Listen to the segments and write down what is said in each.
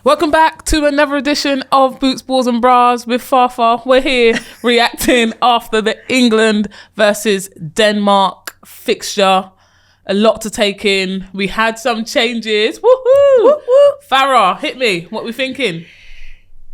Welcome back to another edition of Boots, Balls and Bras with Fafa. We're here reacting after the England versus Denmark fixture. A lot to take in. We had some changes. Woohoo! Woo-hoo. Farah, hit me. What we thinking?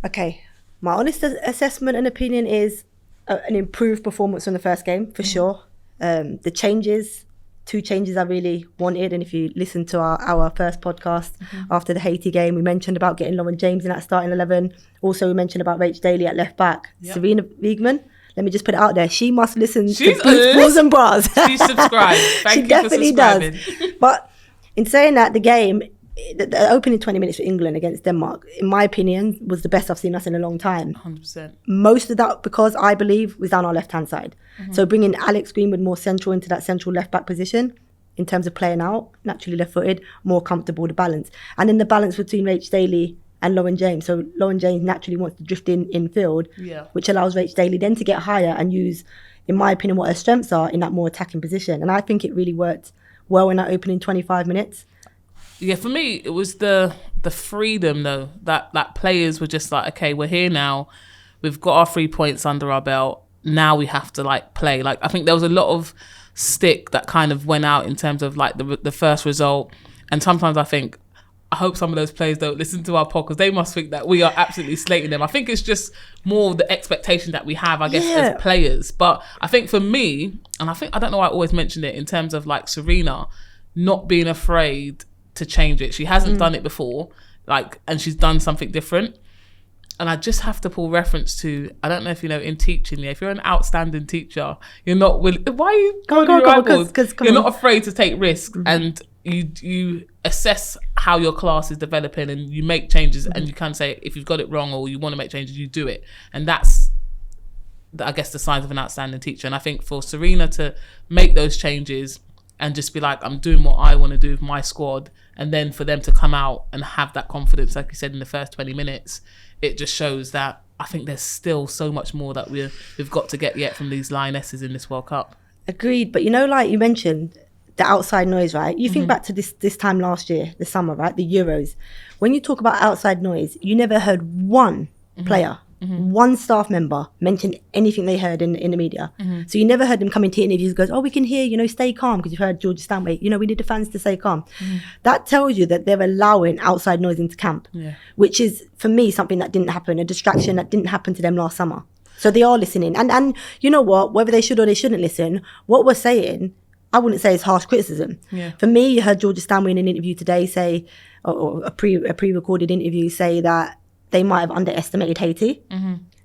Okay, my honest assessment and opinion is an improved performance from the first game, for sure. The changes, two changes I really wanted, and if you listen to our first podcast after the Haiti game, we mentioned about getting Lauren James in that starting 11. Also, we mentioned about Rach Daly at left back. Yep. Sarina Wiegman, let me just put it out there. She must listen to Boots, Balls and Bras. She's subscribed. Thank she you definitely for subscribing. does. But in saying that, the game, the opening 20 minutes for England against Denmark, in my opinion, was the best I've seen us in a long time. 100%. Most of that, because I believe, was down our left-hand side. So bringing Alex Greenwood more central into that central left-back position, in terms of playing out, naturally left-footed, more comfortable, the balance. And then the balance between Rach Daly and Lauren James. So Lauren James naturally wants to drift in field, which allows Rach Daly then to get higher and use, in my opinion, what her strengths are in that more attacking position. And I think it really worked well in that opening 25 minutes. Yeah, for me, it was the freedom, though, that players were just like, okay, we're here now. We've got our 3 points under our belt. Now we have to, play. I think there was a lot of stick that kind of went out in terms of, the first result. And sometimes I hope some of those players don't listen to our pod because they must think that we are absolutely slating them. I think it's just more the expectation that we have, I guess, as players. But I think for me, and I don't know why I always mention it in terms of, Sarina not being afraid to change it. She hasn't done it before, and she's done something different. And I just have to pull reference to, I don't know if you know, in teaching, if you're an outstanding teacher, you're not willing, why are you going you're not afraid to take risks, and you assess how your class is developing and you make changes, and you can say, if you've got it wrong or you want to make changes, you do it. And that's, I guess, the signs of an outstanding teacher. And I think for Sarina to make those changes and just be like, I'm doing what I want to do with my squad, and then for them to come out and have that confidence, like you said, in the first 20 minutes, it just shows that I think there's still so much more that we've got to get yet from these Lionesses in this World Cup. Agreed. But you mentioned the outside noise, right? You think back to this time last year, the summer, right? The Euros. When you talk about outside noise, you never heard one player, one staff member mention anything they heard in the media. So you never heard them come into interviews and goes, oh, we can hear, stay calm, because you've heard George Stanway, we need the fans to stay calm. That tells you that they're allowing outside noise into camp, which is, for me, something that didn't happen, a distraction that didn't happen to them last summer. So they are listening. And you know what, whether they should or they shouldn't listen, what we're saying, I wouldn't say it's harsh criticism. For me, you heard George Stanway in an interview today say, or a pre-recorded interview, say that they might have underestimated Haiti.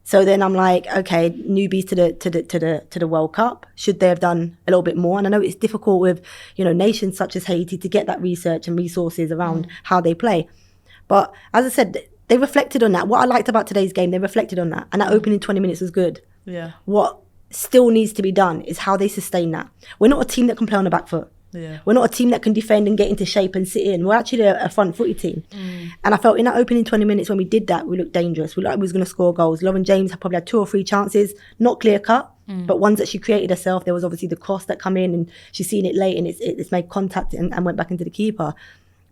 So then I'm like, okay, newbies to the World Cup, should they have done a little bit more? And I know it's difficult with, nations such as Haiti to get that research and resources around how they play. But as I said, they reflected on that. What I liked about today's game, they reflected on that. And that opening 20 minutes was good. What still needs to be done is how they sustain that. We're not a team that can play on the back foot. We're not a team that can defend and get into shape and sit in. We're actually a front footy team. And I felt in that opening 20 minutes when we did that, we looked dangerous. We looked like we was going to score goals. Lauren James probably had 2 or 3 chances, not clear cut, but ones that she created herself. There was obviously the cross that come in and she's seen it late and it's made contact and went back into the keeper.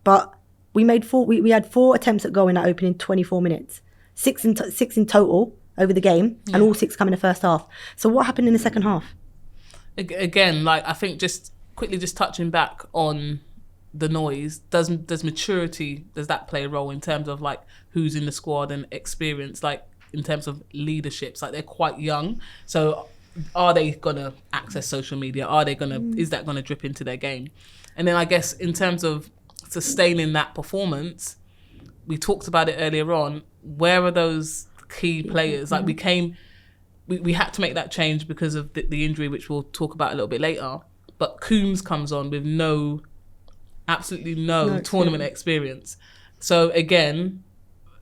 But we had 4 attempts at goal in that opening 24 minutes, 6 in total over the game, and all 6 come in the first half. So what happened in the second half? Again, I think just quickly touching back on the noise, does maturity, does that play a role in terms of who's in the squad and experience, in terms of leaderships? They're quite young, so are they gonna access social media? Are they gonna is that gonna drip into their game? And then I guess in terms of sustaining that performance, we talked about it earlier on, where are those key players? We had to make that change because of the injury, which we'll talk about a little bit later. But Coombs comes on with absolutely no tournament experience. So again,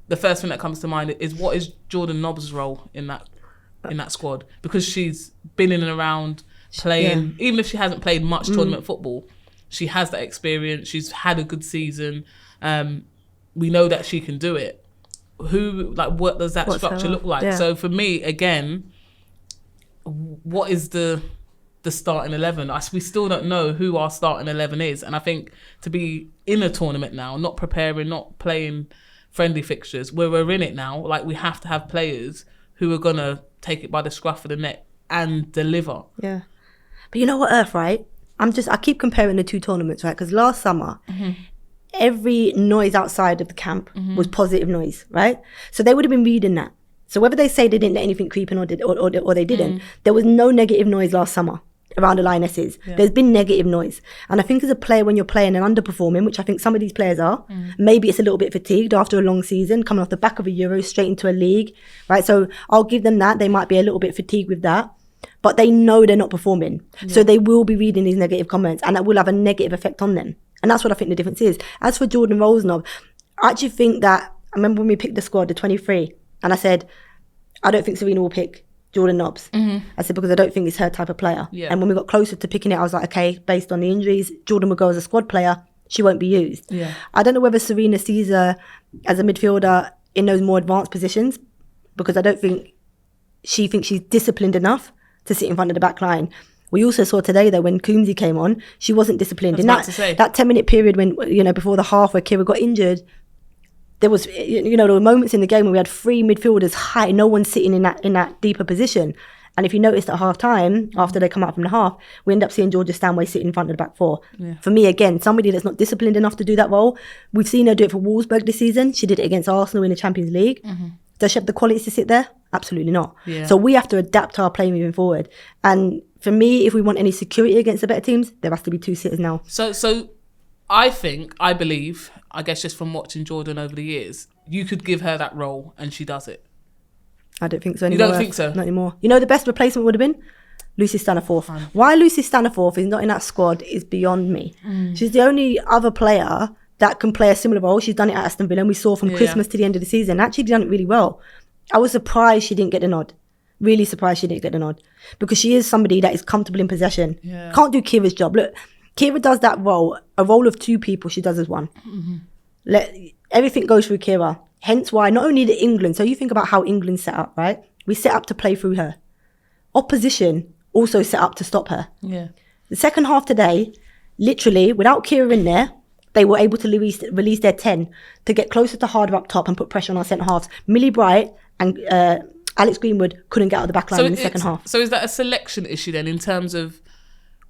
the first thing that comes to mind is, what is Jordan Nobbs' role in that squad? Because she's been in and around playing, even if she hasn't played much tournament football, she has that experience. She's had a good season. We know that she can do it. What does that structure look like? So for me, again, what is the starting 11? We still don't know who our starting 11 is. And I think to be in a tournament now, not preparing, not playing friendly fixtures where we're in it now. Like, we have to have players who are going to take it by the scruff of the neck and deliver. Yeah. But you know what, Earth, right? I keep comparing the two tournaments, right? Because last summer, every noise outside of the camp was positive noise, right? So they would have been reading that. So whether they say they didn't let anything creep in or they didn't, there was no negative noise last summer around the Lionesses. Yeah. There's been negative noise. And I think as a player, when you're playing and underperforming, which I think some of these players are, maybe it's a little bit fatigued after a long season, coming off the back of a Euro straight into a league, right? So I'll give them that. They might be a little bit fatigued with that. But they know they're not performing. Yeah. So they will be reading these negative comments and that will have a negative effect on them. And that's what I think the difference is. As for Jordan Nobbs, I actually think that, I remember when we picked the squad, the 23, and I said, I don't think Sarina will pick Jordan Nobbs. I said, because I don't think it's her type of player. Yeah. And when we got closer to picking it, I was like, okay, based on the injuries, Jordan will go as a squad player. She won't be used. Yeah. I don't know whether Sarina sees her as a midfielder in those more advanced positions, because I don't think she thinks she's disciplined enough to sit in front of the back line. We also saw today, though, when Coombsy came on, she wasn't disciplined. In that 10-minute period when, before the half where Keira got injured, there was, there were moments in the game where we had three midfielders high, no one sitting in that deeper position. And if you noticed at half time, after they come out from the half, we end up seeing Georgia Stanway sitting in front of the back four. Yeah. For me, again, somebody that's not disciplined enough to do that role. We've seen her do it for Wolfsburg this season. She did it against Arsenal in the Champions League. Does she have the qualities to sit there? Absolutely not. Yeah. So we have to adapt our play moving forward. And for me, if we want any security against the better teams, there has to be two sitters now. So I believe, I guess just from watching Jordan over the years, you could give her that role and she does it. I don't think so anymore. You don't think so? Not anymore. The best replacement would have been Lucy Staniforth. Why Lucy Staniforth is not in that squad is beyond me. She's the only other player that can play a similar role. She's done it at Aston Villa, and we saw from Christmas to the end of the season. Actually done it really well. I was surprised she didn't get the nod. Really surprised she didn't get the nod. Because she is somebody that is comfortable in possession. Yeah. Can't do Keira's job. Look, Keira does that role, a role of two people, she does as one. Everything goes through Keira. Hence why, not only the England, so you think about how England's set up, right? We set up to play through her. Opposition also set up to stop her. Yeah. The second half today, literally, without Keira in there, they were able to release their 10 to get closer to Harder up top and put pressure on our centre halves. Millie Bright and Alex Greenwood couldn't get out of the back line in the second half. So is that a selection issue then, in terms of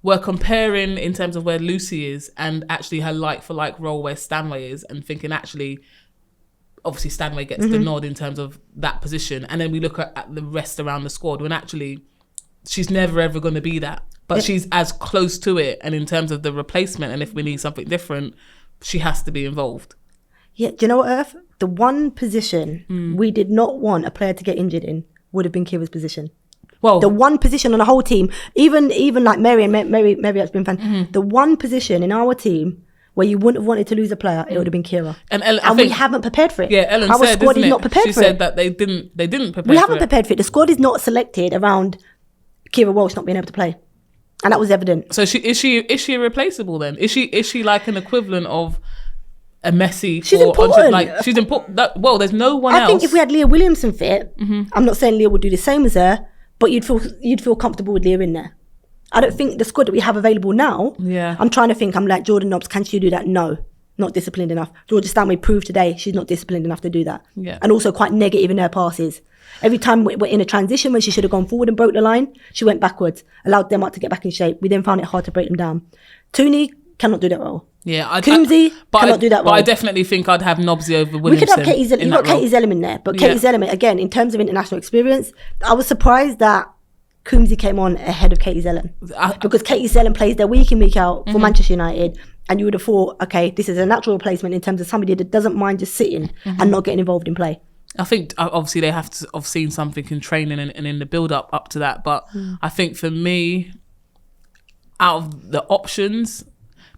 we're comparing in terms of where Lucy is and actually her like-for-like role where Stanway is, and thinking actually, obviously Stanway gets the nod in terms of that position, and then we look at the rest around the squad when actually she's never ever going to be that. But she's as close to it, and in terms of the replacement, and if we need something different, she has to be involved. Yeah, do you know what, Earth? The one position we did not want a player to get injured in would have been Keira's position. Well, the one position on the whole team, even like Mary has been fan. The one position in our team where you wouldn't have wanted to lose a player, it would have been Keira. And we haven't prepared for it. Yeah, Ellen our said, squad is not prepared for it. She said that they didn't prepare for it. We haven't prepared for it. The squad is not selected around Keira Walsh not being able to play. And that was evident. So is she irreplaceable then? Is she like an equivalent of a Messi? She's important. She's important. There's no one else. I think if we had Leah Williamson fit, I'm not saying Leah would do the same as her, but you'd feel comfortable with Leah in there. I don't think the squad that we have available now. Yeah. I'm trying to think. I'm like, Jordan Nobbs, can she do that? No, not disciplined enough. Georgia Stanway proved today she's not disciplined enough to do that. Yeah. And also quite negative in her passes. Every time we're in a transition when she should have gone forward and broke the line, she went backwards, allowed them to get back in shape. We then found it hard to break them down. Tooney cannot do that role. Yeah, Coombsy cannot do that role. But I definitely think I'd have Nobbsy over Williamson. We could have Katie Zellem. You've got Katie Zellem in there, but Katie Zellem, again, in terms of international experience, I was surprised that Coombsy came on ahead of Katie Zellem, because Katie Zellem plays there week in, week out for Manchester United, and you would have thought, okay, this is a natural replacement in terms of somebody that doesn't mind just sitting and not getting involved in play. I think obviously they have to have seen something in training and in the build up to that, but I think for me, out of the options,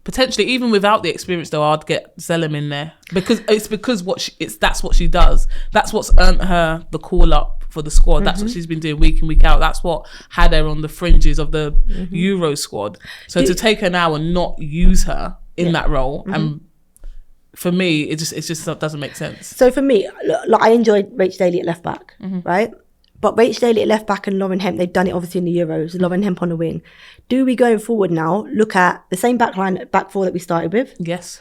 potentially even without the experience though, I'd get Zellem in there because that's what she does. That's what's earned her the call up for the squad. That's what she's been doing week in, week out. That's what had her on the fringes of the Euro squad. So to take her now and not use her in that role, and for me, it just doesn't make sense. So for me, look, I enjoyed Rach Daly at left back, right? But Rach Daly at left back and Lauren Hemp, they've done it obviously in the Euros. Lauren Hemp on the wing. Do we going forward now look at the same back four that we started with? Yes.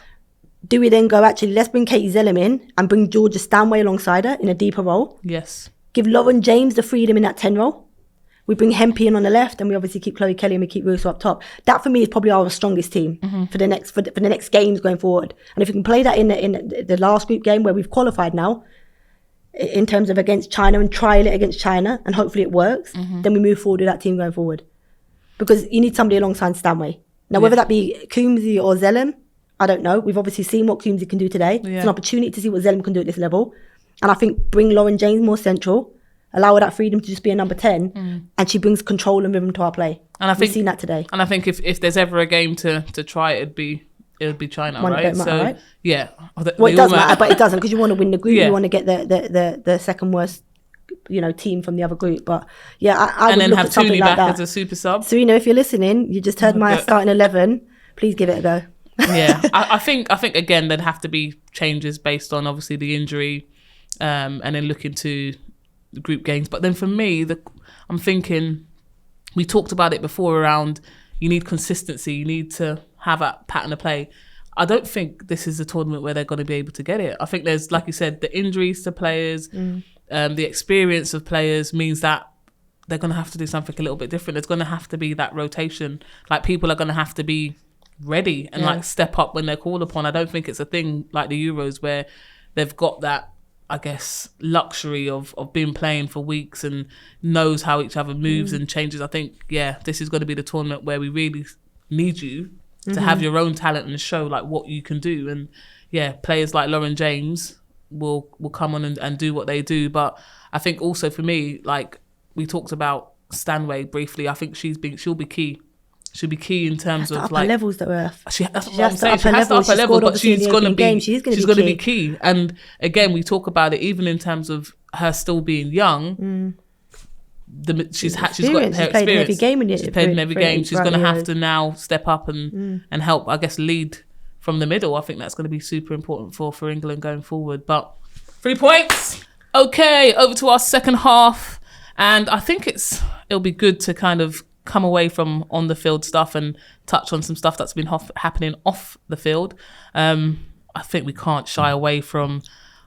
do we then go, actually, let's bring Katie Zellem in and bring Georgia Stanway alongside her in a deeper role? Yes. Give Lauren James the freedom in that 10 role. We bring Hempy in on the left, and we obviously keep Chloe Kelly and we keep Russo up top. That for me is probably our strongest team for the next games going forward. And if we can play that in the last group game where we've qualified now, in terms of against China, and trial it against China, and hopefully it works, then we move forward with that team going forward. Because you need somebody alongside Stanway. Now, whether that be Coombsy or Zellem, I don't know. We've obviously seen what Coombsy can do today. Yeah. It's an opportunity to see what Zellem can do at this level. And I think bring Lauren James more central, allow her that freedom to just be a number 10, and she brings control and rhythm to our play. And I think we've seen that today. And I think if there's ever a game to try, it would be China, right? Right? Yeah. Well, it does matter, but it doesn't, because you want to win the group. You want to get the second worst, team from the other group. But yeah, I would look at something like that. And then have Tooley back as a super sub. Sarina, if you're listening, you just heard my starting 11. Please give it a go. Yeah, I think again there'd have to be changes based on obviously the injury, and then look into the group games. But then for me, I'm thinking, we talked about it before around, you need consistency, you need to have a pattern of play. I don't think this is a tournament where they're going to be able to get it. I think there's, like you said, the injuries to players, the experience of players means that they're going to have to do something a little bit different. There's going to have to be that rotation. Like, people are going to have to be ready and like step up when they're called upon. I don't think it's a thing like the Euros where they've got that, I guess, luxury of being playing for weeks and knows how each other moves and changes. I think, this is going to be the tournament where we really need you to have your own talent and show like what you can do. And players like Lauren James will come on and do what they do. But I think also for me, like we talked about Stanway briefly, I think she'll be key. She'll be key in terms of like levels that were. She has to upper level, but she's going to be key. And again, we talk about it even in terms of her still being young. She's got her experience. She's played in every game. She's going to have to now step up and help, I guess, lead from the middle. I think that's going to be super important for England going forward. But 3 points. Okay, over to our second half, and I think it'll be good to kind of come away from on the field stuff and touch on some stuff that's been happening off the field. I think we can't shy away from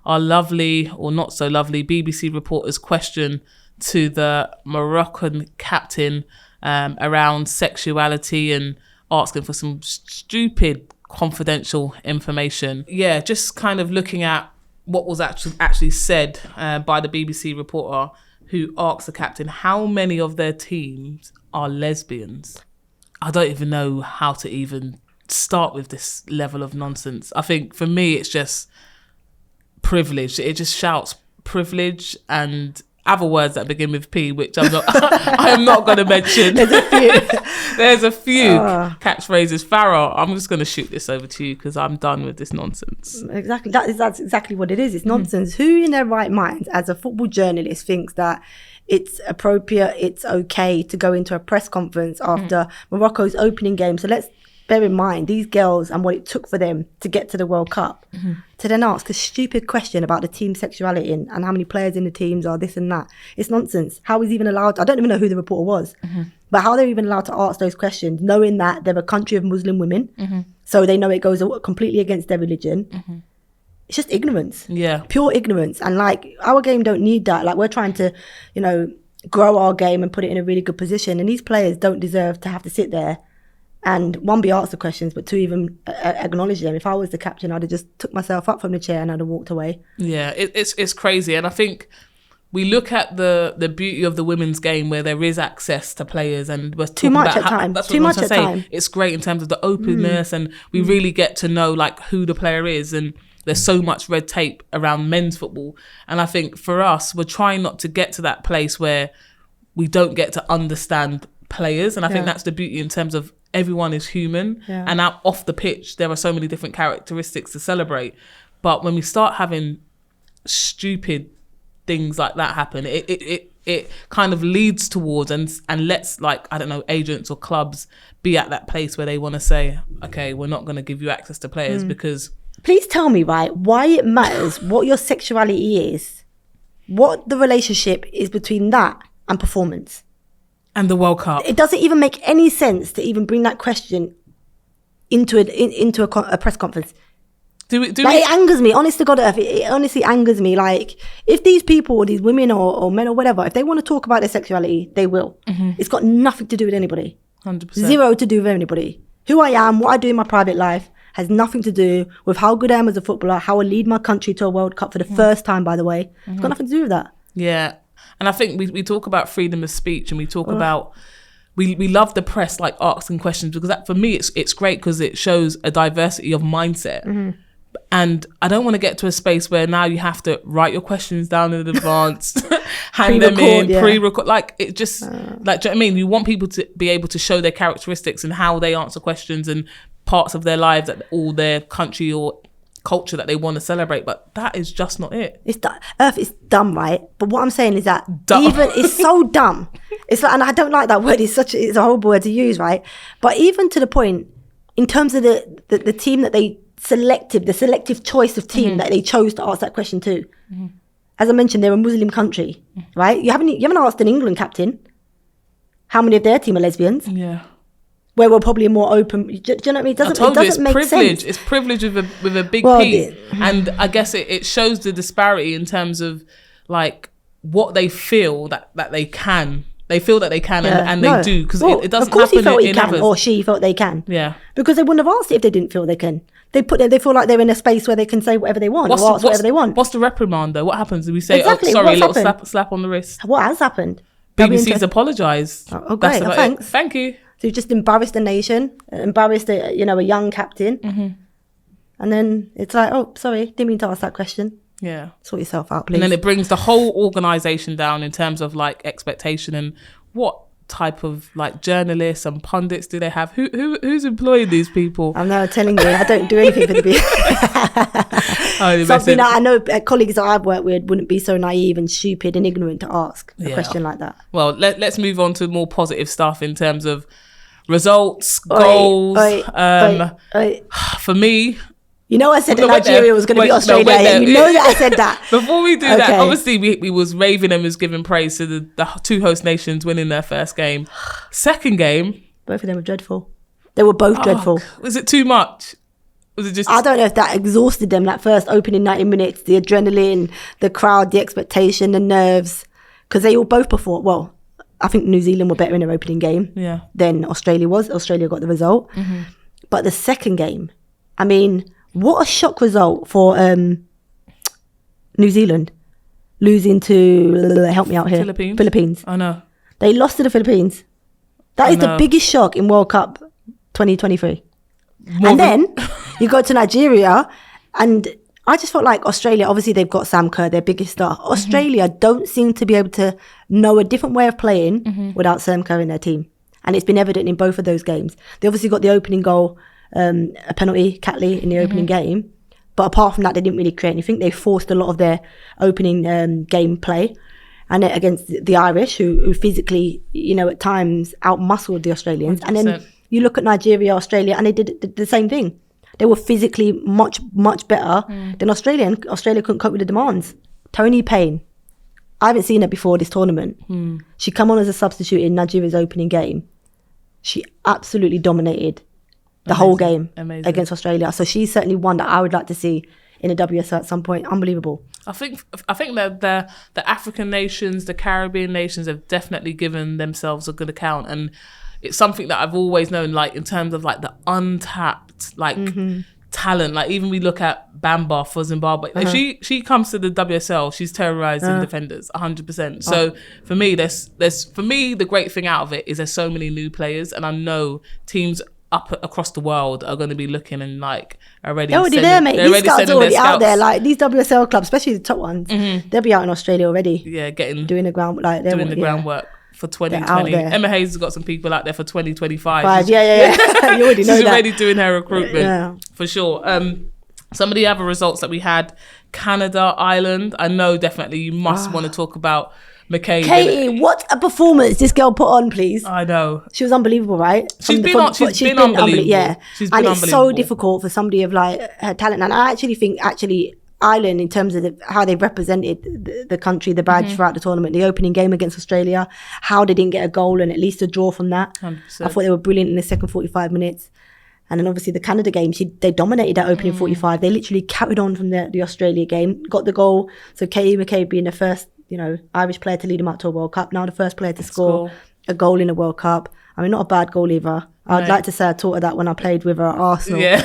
our lovely or not so lovely BBC reporter's question to the Moroccan captain around sexuality and asking for some stupid confidential information. Yeah, just kind of looking at what was actually said by the BBC reporter who asked the captain how many of their teams are lesbians. I don't even know how to even start with this level of nonsense. I think for me, it's just privilege. It just shouts privilege and other words that begin with P, which I'm not. I am not going to mention. There's a few catchphrases. Farah, I'm just going to shoot this over to you because I'm done with this nonsense. Exactly. That's exactly what it is. It's nonsense. Who in their right mind, as a football journalist, thinks that it's appropriate, it's okay to go into a press conference after Morocco's opening game? So let's bear in mind these girls and what it took for them to get to the World Cup, to then ask a stupid question about the team sexuality and how many players in the teams are this and that. It's nonsense. How is even allowed, I don't even know who the reporter was, but how they're even allowed to ask those questions, knowing that they're a country of Muslim women, so they know it goes completely against their religion. It's just ignorance. Yeah. Pure ignorance. And like, our game don't need that. Like, we're trying to, grow our game and put it in a really good position. And these players don't deserve to have to sit there and, one, be asked the questions, but two, even acknowledge them. If I was the captain, I'd have just took myself up from the chair and I'd have walked away. Yeah, it's crazy. And I think we look at the beauty of the women's game where there is access to players, and we're talking about at times. That's what too I was much going at to say. time. It's great in terms of the openness, and we really get to know like who the player is. And there's so much red tape around men's football. And I think for us, we're trying not to get to that place where we don't get to understand players. And I think that's the beauty in terms of everyone is human. Yeah. And out off the pitch, there are so many different characteristics to celebrate. But when we start having stupid things like that happen, it kind of leads towards and lets, like, I don't know, agents or clubs be at that place where they want to say, okay, we're not going to give you access to players because... Please tell me, right, why it matters what your sexuality is, what the relationship is between that and performance. And the World Cup. It doesn't even make any sense to even bring that question into a press conference. It angers me. Honest to God, it honestly angers me. Like, if these people, or these women or men or whatever, if they want to talk about their sexuality, they will. It's got nothing to do with anybody. 100%. Zero to do with anybody. Who I am, what I do in my private life, has nothing to do with how good I am as a footballer, how I lead my country to a World Cup for the first time, by the way. It's got nothing to do with that. Yeah. And I think we talk about freedom of speech, and we talk about... We love the press, like, asking questions, because that, for me, it's great because it shows a diversity of mindset. And I don't want to get to a space where now you have to write your questions down in advance, hand them in, pre-record. Like, it just, like, do you know what I mean? You want people to be able to show their characteristics and how they answer questions and parts of their lives, that all their country or culture that they want to celebrate. But that is just not it. Earth is dumb, right? But what I'm saying is that it's so dumb. It's like, and I don't like that word. It's a horrible word to use, right? But even to the point, in terms of the team that they selected, the selective choice of team that they chose to ask that question to. As I mentioned, they're a Muslim country, right? You haven't asked an England captain how many of their team are lesbians. Yeah. Where we're probably more open. Do you know what I mean? It doesn't make privilege. sense. It's privilege with a big P. And I guess it shows the disparity in terms of, like, what they feel that they can. They feel that they can, and they do, because it doesn't happen in others. Of course he felt he can, or she felt they can. Yeah. Because they wouldn't have asked it if they didn't feel they can. They feel like they're in a space where they can say whatever they want, or ask whatever they want. What's the reprimand, though? What happens? Do we say, exactly, sorry, a little slap on the wrist? What has happened? BBC's apologised. Oh, great. Thanks. Thank you. So you've just embarrassed the nation, embarrassed a young captain. And then it's like, oh, sorry, didn't mean to ask that question. Yeah. Sort yourself out, please. And then it brings the whole organisation down in terms of, like, expectation and what type of, like, journalists and pundits do they have? Who's employing these people? I'm now telling you, I don't do anything for the people. Something that I know colleagues that I've worked with wouldn't be so naive and stupid and ignorant to ask a question like that. Well, let's move on to more positive stuff in terms of results, goals. For me... You know, I said that Nigeria was going to be Australia. You know that I said that. Before we do that, obviously we was raving and was giving praise to the two host nations winning their first game. Second game, both of them were dreadful. They were both dreadful. Was it too much? Was it just? I don't know if that exhausted them. That first opening 90 minutes, the adrenaline, the crowd, the expectation, the nerves, because they all both performed well. I think New Zealand were better in their opening game than Australia was. Australia got the result, but the second game, I mean. What a shock result for New Zealand losing to, help me out here, Philippines. I know. They lost to the Philippines. That is the biggest shock in World Cup 2023. Then you go to Nigeria, and I just felt like Australia, obviously they've got Sam Kerr, their biggest star. Australia don't seem to be able to know a different way of playing without Sam Kerr in their team. And it's been evident in both of those games. They obviously got the opening goal, a penalty, Catley, in the opening game. But apart from that, they didn't really create anything. They forced a lot of their opening game play. And against the Irish, who physically, at times out-muscled the Australians. 100%. And then you look at Nigeria, Australia, and they did the same thing. They were physically much, much better than Australia. And Australia couldn't cope with the demands. Tony Payne. I haven't seen her before this tournament. She come on as a substitute in Nigeria's opening game. She absolutely dominated the whole game against Australia. So she's certainly one that I would like to see in a WSL at some point. Unbelievable. I think that the African nations, the Caribbean nations have definitely given themselves a good account. And it's something that I've always known, like, in terms of, like, the untapped, like, talent. Like, even we look at Bamba for Zimbabwe. Like, she comes to the WSL, she's terrorizing defenders 100%. So for me, the great thing out of it is there's so many new players, and I know teams up across the world are going to be looking and, like, already there, mate. These scouts are already out there. Like, these WSL clubs, especially the top ones, they'll be out in Australia already. Yeah, doing the groundwork for 2020. Emma Hayes has got some people out there for 2025. You already know she's that. already doing her recruitment for sure. Some of the other results that we had: Canada, Ireland. I know definitely you must want to talk about McCabe. Katie, what a performance this girl put on, please. I know. She was unbelievable, right? She's been unbelievable. Yeah. And it's so difficult for somebody of, like, her talent. And I actually think, Ireland, in terms of how they represented the country, the badge throughout the tournament, the opening game against Australia, how they didn't get a goal and at least a draw from that. 100%. I thought they were brilliant in the second 45 minutes. And then obviously the Canada game, they dominated that opening 45. They literally carried on from the Australia game, got the goal. So Keira McCabe being the first, Irish player to lead them up to a World Cup. Now the first player to score a goal in a World Cup. I mean, not a bad goal either. I'd like to say I taught her that when I played with her at Arsenal. Yeah.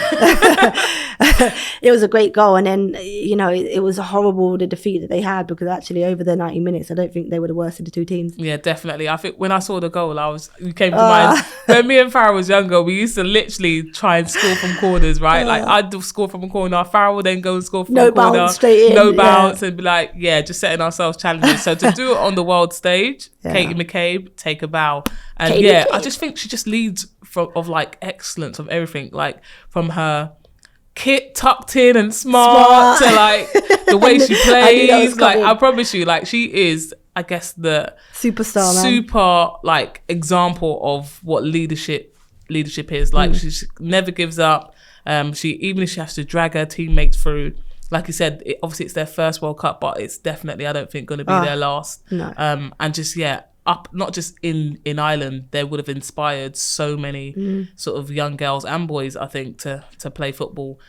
It was a great goal. And then, it was horrible, the defeat that they had, because actually over the 90 minutes, I don't think they were the worst of the two teams. Yeah, definitely. I think when I saw the goal, you came to mind. When me and Farah was younger, we used to literally try and score from corners, right? Like I'd score from a corner, Farah would then go and score from a corner. Bounce, straight in. No bounce, and be like, just setting ourselves challenges. So to do it on the world stage, Keira McCabe, take a bow. And I just think she just leads of like excellence of everything, like from her kit tucked in and smart. To like the way she plays. Like I promise you, like she is, I guess, the superstar, super like example of what leadership is. Like she never gives up. Even if she has to drag her teammates through, like you said, obviously it's their first World Cup, but it's definitely, I don't think, going to be their last. No. And just up, not just in Ireland, they would have inspired so many sort of young girls and boys, I think, to play football.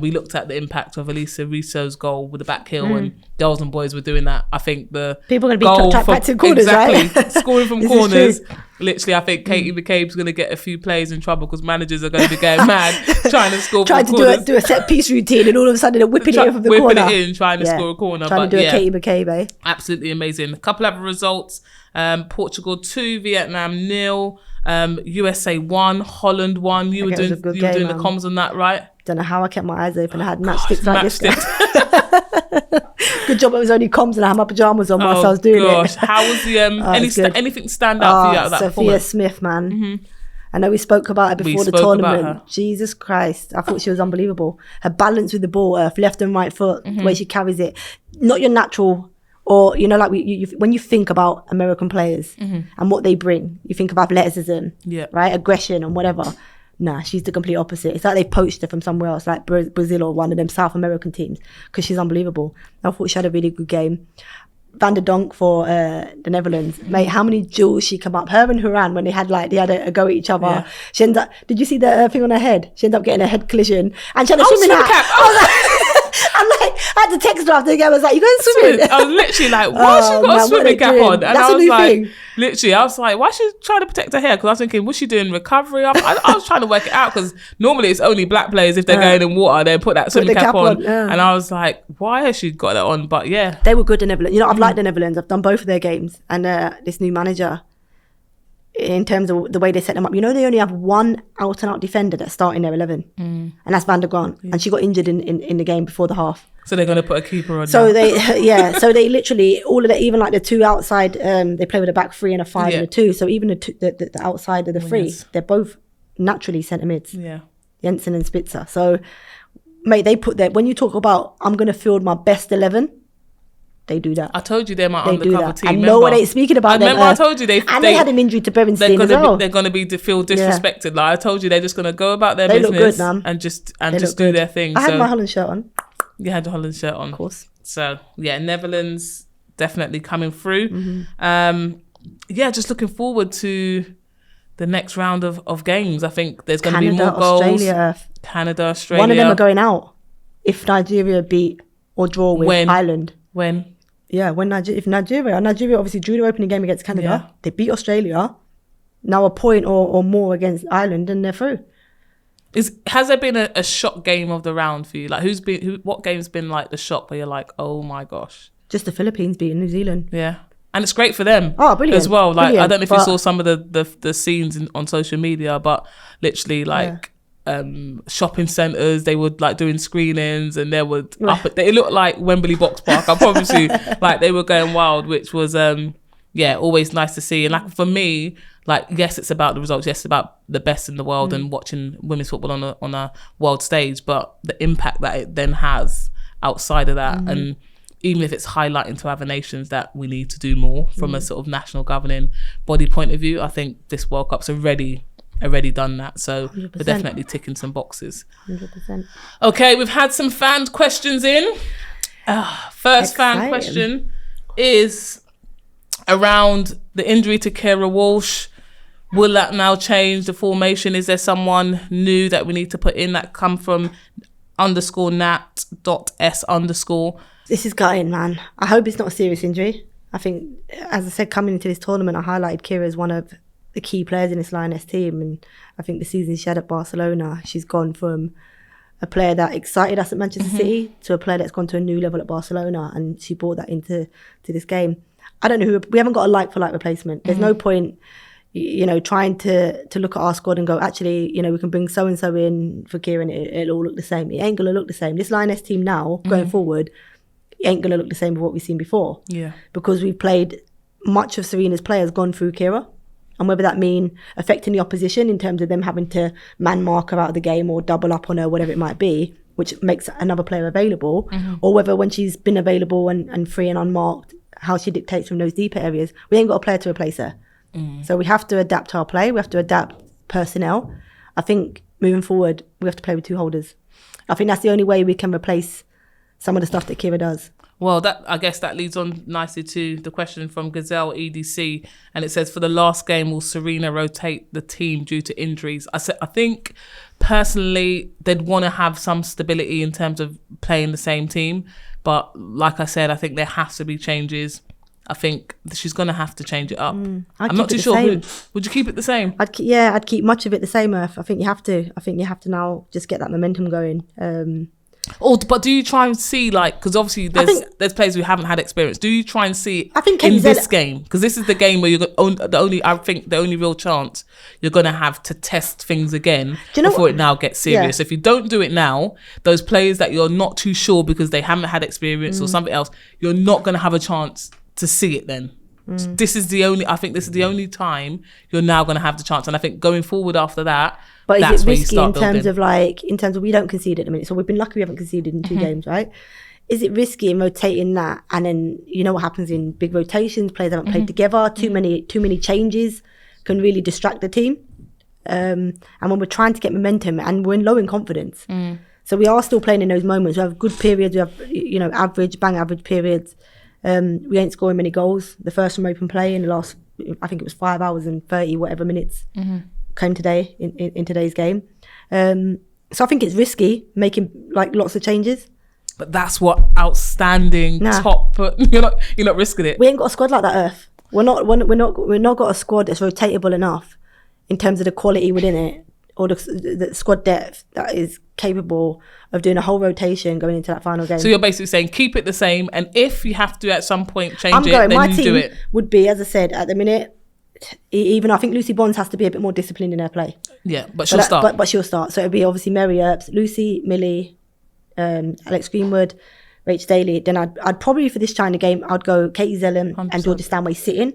We looked at the impact of Elisa Risso's goal with the back heel, and girls and boys were doing that. I think the people are going to be trapped in corners, right? Scoring from corners. Literally, I think Keira McCabe's going to get a few players in trouble because managers are going to be going mad trying to score from corners. Trying to do a set piece routine, and all of a sudden they're whipping it in from the corner. Whipping it in, trying to score a corner. Trying to do a Keira McCabe, Absolutely amazing. A couple other results. Portugal 2, Vietnam 0, USA 1, Holland 1. You were doing the comms on that, right? Don't know how I kept my eyes open. I had matchsticks like this. Good job it was only comms and I had my pajamas on whilst I was doing it. How was the anything stand out for you out of that Sophia Smith, man. I know we spoke about her before the tournament. Jesus Christ. I thought she was unbelievable. Her balance with the ball, left and right foot, the way she carries it. Not your natural, or, like when you think about American players and what they bring, you think of athleticism, right? Aggression and whatever. Nah, she's the complete opposite. It's like they've poached her from somewhere else, like Brazil or one of them South American teams, because she's unbelievable. I thought she had a really good game. Van der Donk for the Netherlands, mate. How many duels she come up? Her and Huran, when they had a go at each other. Yeah. She ends up. Did you see the thing on her head? She ended up getting a head collision, and she had a swimming hat. I'm like, I had to text her after the game. I was like, "You going swimming?" I was literally like, "Why she got a swimming cap on?" And I was like, literally, I was like, "Why is she trying to protect her hair?" Because I was thinking, was she doing recovery? I was trying to work it out, because normally it's only black players, if they're going in water, they put that swimming cap on. And I was like, why has she got that on? But they were good, the Netherlands. I've liked the Netherlands. I've done both of their games, and this new manager, in terms of the way they set them up, they only have one out and out defender that's starting their 11, and that's Van der Grant, and she got injured in the game before the half. So they're going to put a keeper on. So so they literally, all of the, even like the two outside, they play with a back three and a 5 and a 2. So even the outside of the three, they're both naturally centre mids. Yeah, Jensen and Spitzer. So, mate, they put that. When you talk about, I'm going to field my best 11. They do that. I told you they're my undercover team. And no one ain't speaking about them. I told you they had an injury to Berenstein as well. They're going to feel disrespected. Like I told you, they're just going to go about their business. Look good, man. and just do their thing. I had my Holland shirt on. You had the Holland shirt on, of course. So Netherlands definitely coming through. Just looking forward to the next round of games. I think there's going to be more goals. Canada, Australia. One of them are going out if Nigeria beat or draw with Ireland. When? Yeah, if Nigeria obviously drew the opening game against Canada, they beat Australia, now a point or more against Ireland, and they're through. Has there been a shock game of the round for you? Like what game's been like the shock where you're like, oh my gosh? Just the Philippines beating New Zealand. Yeah. And it's great for them. Oh, brilliant. As well. Like, brilliant. I don't know if you saw some of the scenes on social media, but literally shopping centres, they would like doing screenings, and they would it looked like Wembley Box Park, I promise you. Like they were going wild, which was always nice to see. And like for me, like yes, it's about the results, yes, it's about the best in the world and watching women's football on a world stage, but the impact that it then has outside of that, and even if it's highlighting to other nations that we need to do more from a sort of national governing body point of view, I think this World Cup's already done that, so 100%. We're definitely ticking some boxes. 100%. Okay, we've had some fan questions in. First fan question is around the injury to Keira Walsh. Will that now change the formation? Is there someone new that we need to put in that come from _nat.s_? This is gutting, man. I hope it's not a serious injury. I think, as I said, coming into this tournament, I highlighted Keira as one of the key players in this Lioness team. And I think the season she had at Barcelona, she's gone from a player that excited us at Manchester City to a player that's gone to a new level at Barcelona. And she brought that into this game. I don't know we haven't got a like-for-like replacement. There's no point, trying to look at our squad and go, actually, we can bring so-and-so in for Keira and it'll all look the same. It ain't going to look the same. This Lioness team now, going forward, it ain't going to look the same as what we've seen before. Yeah. Because we've played, much of Sarina's players gone through Keira. And whether that mean affecting the opposition in terms of them having to man mark her out of the game or double up on her, whatever it might be, which makes another player available, or whether when she's been available and free and unmarked, how she dictates from those deeper areas, we ain't got a player to replace her. So we have to adapt our play. We have to adapt personnel. I think moving forward, we have to play with two holders. I think that's the only way we can replace some of the stuff that Keira does. Well, I guess that leads on nicely to the question from Gazelle EDC, and it says, for the last game, will Sarina rotate the team due to injuries? I think personally they'd want to have some stability in terms of playing the same team, but like I said, I think there has to be changes. I think she's going to have to change it up. I'm not too sure. Would you keep it the same? I'd keep much of it the same, Earth. I think you have to. I think you have to now just get that momentum going. But do you try and see, because obviously there's players who haven't had experience. Do you try and see this game? Because this is the game where the only real chance you're going to have to test things again before it now gets serious. Yeah. If you don't do it now, those players that you're not too sure because they haven't had experience or something else, you're not going to have a chance to see it then. This is the only time you're now going to have the chance. And I think going forward after that, but that's is it where risky you start in terms of we don't concede at the minute, so we've been lucky we haven't conceded in 2 games, right? Is it risky in rotating that, and then you know what happens in big rotations, players haven't played together, too many changes can really distract the team, and when we're trying to get momentum and we're low in confidence, so we are still playing in those moments. We have good periods, we have average periods. We ain't scoring many goals. The first from open play in the last, I think it was 5 hours and 30 whatever minutes came today in today's game. So I think it's risky making lots of changes. But that's what outstanding top. You're not risking it. We ain't got a squad like that, Earth. We're not got a squad that's rotatable enough in terms of the quality within it, or the squad depth that is capable of doing a whole rotation going into that final game. So you're basically saying keep it the same, and if you have to at some point change then my you team do it. Would be, as I said, at the minute, even I think Lucy Bonds has to be a bit more disciplined in her play. Yeah, but she'll start. But she'll start. So it'll be obviously Mary Earps, Lucy, Millie, Alex Greenwood, Rach Daly. Then I'd probably, for this China game, I'd go Katie Zellum 100%. And Georgia Stanway sitting.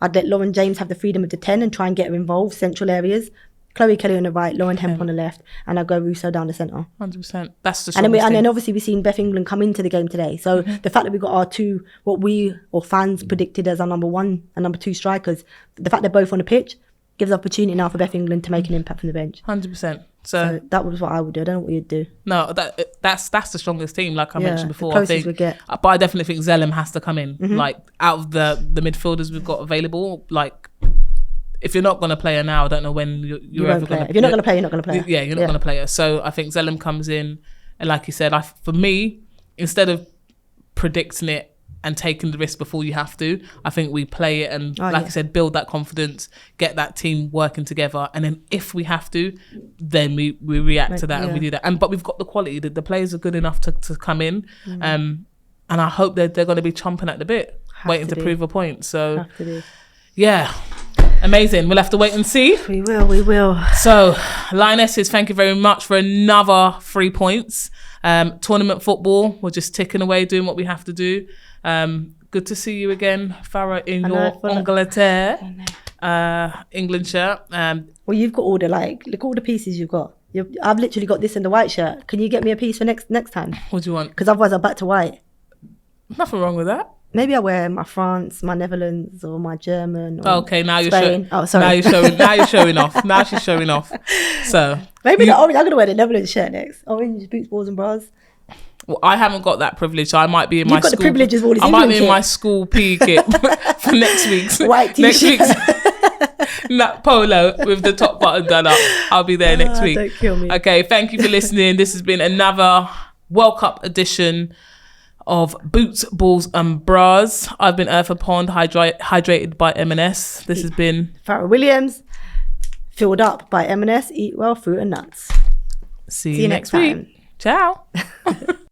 I'd let Lauren James have the freedom of the 10 and try and get her involved, central areas. Chloe Kelly on the right, Lauren Hemp on the left, and I'll go Russo down the centre. 100%. That's the and then obviously we've seen Beth England come into the game today. So the fact that we've got our two, what we or fans predicted as our number 1 and number 2 strikers, the fact they're both on the pitch gives opportunity now for Beth England to make an impact from the bench. 100%. So that was what I would do. I don't know what you'd do. No, that's the strongest team, like I mentioned before. The closest we get. But I definitely think Zellum has to come in. Out of the midfielders we've got available, if you're not going to play her now, I don't know when you're ever going to. If you're not going to play, you're not going to play her. Yeah, you're not going to play her. So I think Zellum comes in, and like you said, for me, instead of predicting it and taking the risk before you have to, I think we play it and, I said, build that confidence, get that team working together, and then if we have to, then we react to that and we do that. But we've got the quality. The players are good enough to come in, and I hope they're going to be chomping at the bit, waiting to prove a point. So, yeah. Amazing. We'll have to wait and see. We will. So, Lionesses, thank you very much for another 3 points. Tournament football, we're just ticking away, doing what we have to do. Good to see you again, Farah, in your Angleterre England shirt. Well, you've got all the look at all the pieces you've got. I've literally got this in the white shirt. Can you get me a piece for next time? What do you want? Because otherwise I'm back to white. Nothing wrong with that. Maybe I wear my France, my Netherlands, or my German. Or okay, now Spain. You're sorry. Now you're showing off. Now she's showing off. So maybe the orange. I'm gonna wear the Netherlands shirt next. Orange boots, balls, and bras. Well, I haven't got that privilege, so I might be in my You've got school. The privilege of all this I might be kit. in my school PE kit for next week's. White t-shirt. that polo with the top button done up. I'll be there next week. Don't kill me. Okay, thank you for listening. This has been another World Cup edition of Boots, Balls and Bras. I've been Eartha Pond, hydrated by M&S. This has been Farrah Williams, filled up by M&S. Eat well, fruit and nuts. See you next time. week. Ciao.